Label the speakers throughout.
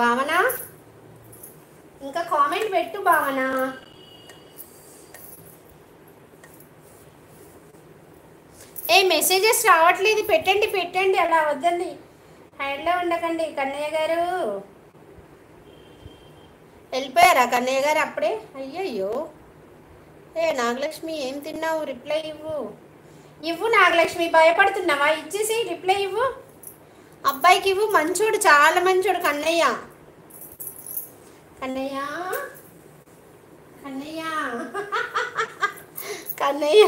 Speaker 1: భావన ఇంకా కామెంట్ పెట్టు భావన. ఏ మెసేజెస్ రావట్లేదు, పెట్టండి పెట్టండి, అలా వద్దండి, హైడ్లో ఉండకండి. కన్నయ్య గారు వెళ్ళిపోయారా? కన్నయ్య గారు అప్పుడే? అయ్యయ్యో. ఏ నాగలక్ష్మి ఏం తిన్నావు? రిప్లై ఇవ్వు, ఇవ్వు నాగలక్ష్మి. భయపడుతున్నావా? ఇచ్చేసి రిప్లై ఇవ్వు. అబ్బాయికి ఇవ్వు, మంచోడు, చాలా మంచోడు కన్నయ్య. కన్నయ్య కన్నయ్య కన్నయ్య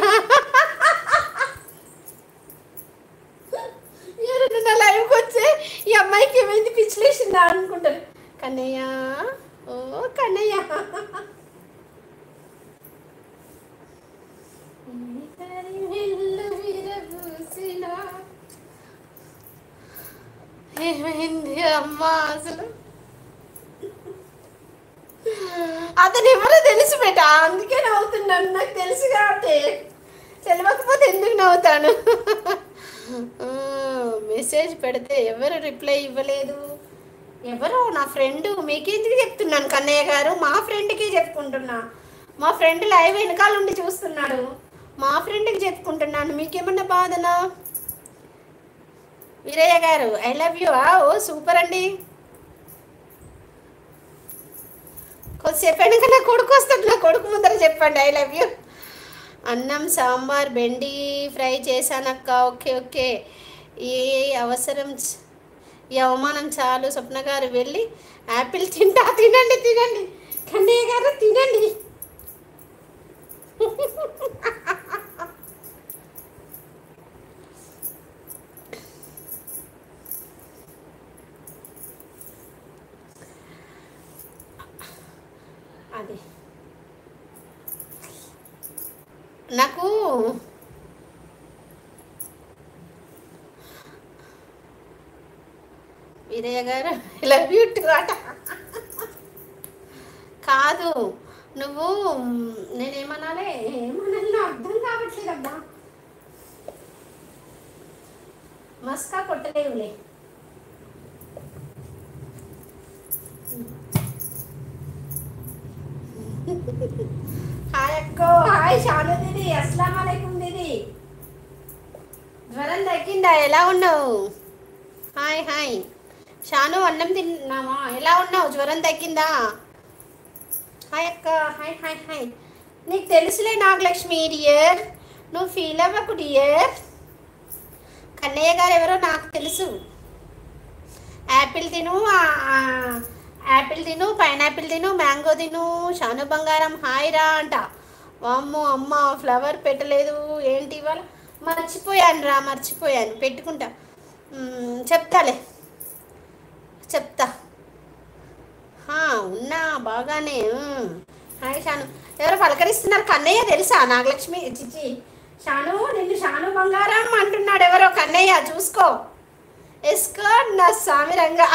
Speaker 1: ఎవరైనా లైవ్కి వచ్చే ఈ అమ్మాయికి ఏమైంది పిచ్చిలేసిందా అనుకుంటారు. కన్నయ్య, ఓ కన్నయ్య. ఏమైంది అమ్మా అసలు? అతను ఎవరో తెలుసు బేట, అందుకే నవ్వుతున్నాను. నాకు తెలుసు కాబట్టి, తెలియకపోతే ఎందుకు నవ్వుతాను? మెసేజ్ పెడితే ఎవరు రిప్లై ఇవ్వలేదు. ఎవరో నా ఫ్రెండ్, మీకెందుకు చెప్తున్నాను కన్నయ్య గారు? మా ఫ్రెండ్కి చెప్పుకుంటున్నా. మా ఫ్రెండ్ లైవ్ వెనకాల ఉండి చూస్తున్నాడు, మా ఫ్రెండ్కి చెప్పుకుంటున్నాను. మీకేమన్నా బాధనా? వీరయ్య గారు I love you. Oh super అండి. కొద్దిసేపు అయినాక నా కొడుకు వస్తాడు, నా కొడుకు ముందర చెప్పండి ఐ లవ్ యూ. అన్నం సాంబార్ బెండి ఫ్రై చేశానక్క. Okay okay. ఈ అవమానం చాలు. స్వప్న గారు వెళ్ళి యాపిల్ తింటా. తినండి తినండి కన్నయ్య గారు, తినండి. అది నాకు వీరయ్య గారు ఇలా బ్యూటీ అట కాదు. నువ్వు నేనేమనాలి, ఏమన్నా అర్థం కావట్లేదబ్బా. మస్కా కొట్టలేవులే. హాయ్ అక్కో, హాయ్ షాను దీది, అస్సలం వాలేకుం దీది. జ్వరం తగ్గిందా? ఎలా ఉన్నావు? హాయ్ హాయ్ షాను, అన్నం తిన్నావా? ఎలా ఉన్నావు? జ్వరం తగ్గిందా? హాయ్ అక్క, హాయ్ హాయ్ హాయ్. నీకు తెలుసులే నాగలక్ష్మి డియర్, నువ్వు ఫీల్ అవ్వకు డియర్. కన్నయ్య గారు ఎవరో నాకు తెలుసు. యాపిల్ తిను, యాపిల్ తిను, పైనాపిల్ తిను, మ్యాంగో తిను. షాను బంగారం హాయ్ రా అంట. అమ్మో అమ్మ, ఫ్లవర్ పెట్టలేదు ఏంటి ఇవాళ? మర్చిపోయాను రా, మర్చిపోయాను, పెట్టుకుంటా. చెప్తాలే, చెప్తా. ఉన్నా బాగానే. హాయ్ షాను. ఎవరో పలకరిస్తున్నారు. కన్నయ్య తెలుసా నాగలక్ష్మి? చిచ్చి షాను, నిన్ను షాను బంగారం అంటున్నాడు ఎవరో. కన్నయ్య చూసుకో, ఎస్కో నా సామిరంగా.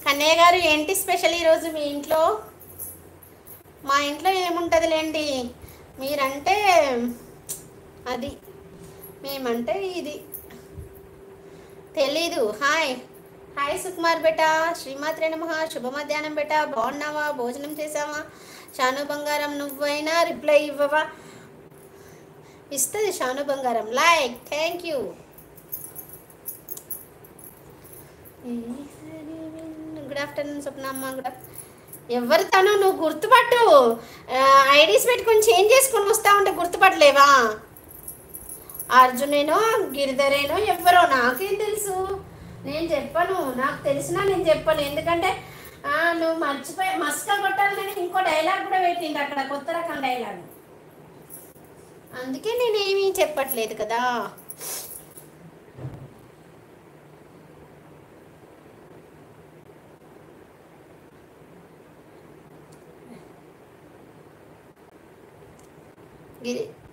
Speaker 1: కన్నయ్య గారు ఏంటి స్పెషల్ ఈరోజు మీ ఇంట్లో? మా ఇంట్లో ఏముంటుందిలేండి, మీరంటే అది, మేమంటే ఇది తెలీదు. హాయ్ హాయ్ సుకుమార్ బేటా, శ్రీమాత్రే నమః. శుభ మధ్యాహ్నం బేటా, బాగున్నావా? భోజనం చేసావా? షాను బంగారం నువ్వైనా రిప్లై ఇవ్వవా? ఇస్తుంది షాను బంగారం like. Thank you. Good afternoon స్వప్నమ్మ. Good afternoon. ఎవరు తను? నువ్వు గుర్తుపట్టు. ఐడీస్ పెట్టుకొని చేంజ్ చేసుకొని వస్తా ఉంటే గుర్తుపట్టలేవా? అర్జునేనో గిరిధరేనో ఎవరో నాకేం తెలుసు, నేను చెప్పను. నాకు తెలిసినా నేను చెప్పను, ఎందుకంటే నువ్వు మర్చిపోయి మస్కా కొట్టాలి. నేను ఇంకో డైలాగ్ కూడా పెట్టింది అక్కడ, కొత్త రకం డైలాగ్, అందుకే నేనేమీ చెప్పట్లేదు కదా.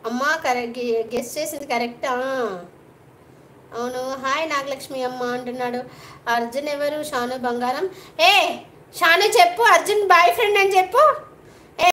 Speaker 1: అమ్మ కరెక్ట్ గెస్ట్ చేసింది కరెక్టా? అవును. హాయ్ నాగలక్ష్మి అమ్మ అంటున్నాడు. అర్జున్ ఎవరు? షాను బంగారం. ఏ షాను చెప్పు, అర్జున్ బాయ్ ఫ్రెండ్ అని చెప్పు.